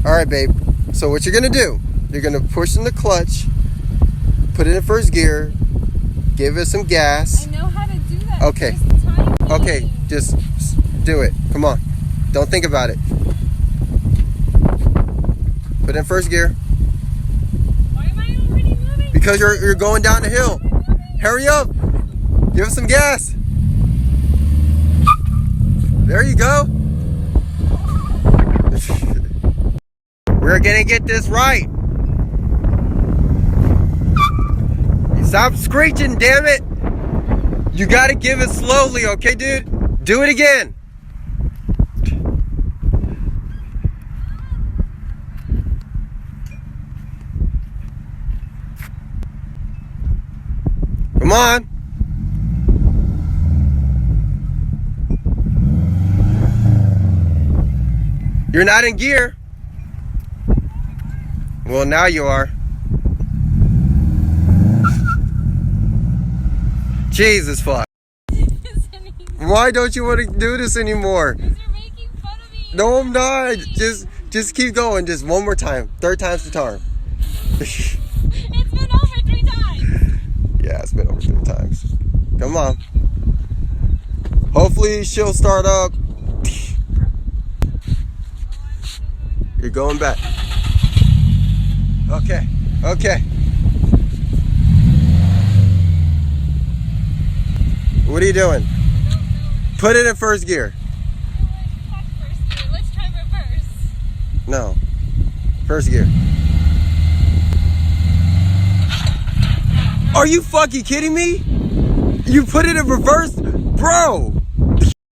All right, babe. So what you're gonna do? You're gonna push in the clutch, put it in first gear, give it some gas. I know how to do that. Okay. Okay, just do it. Come on. Don't think about it. Put it in first gear. Why am I already moving? Because you're going down the hill. Hurry up. Give it some gas. There you go. We're gonna get this right. Stop screeching, damn it. You gotta give it slowly, okay, dude? Do it again. Come on. You're not in gear. Well, now you are. Jesus fuck. Why don't you want to do this anymore? Because you're making fun of me. No, I'm not. Just keep going. Just one more time. Third time's the charm. It's been over 3 times. Yeah, it's been over 3 times. Come on. Hopefully she'll start up. You're going back. Okay. Okay. What are you doing? Put it in first gear. Let's try reverse. No. First gear. Are you fucking kidding me? You put it in reverse? Bro!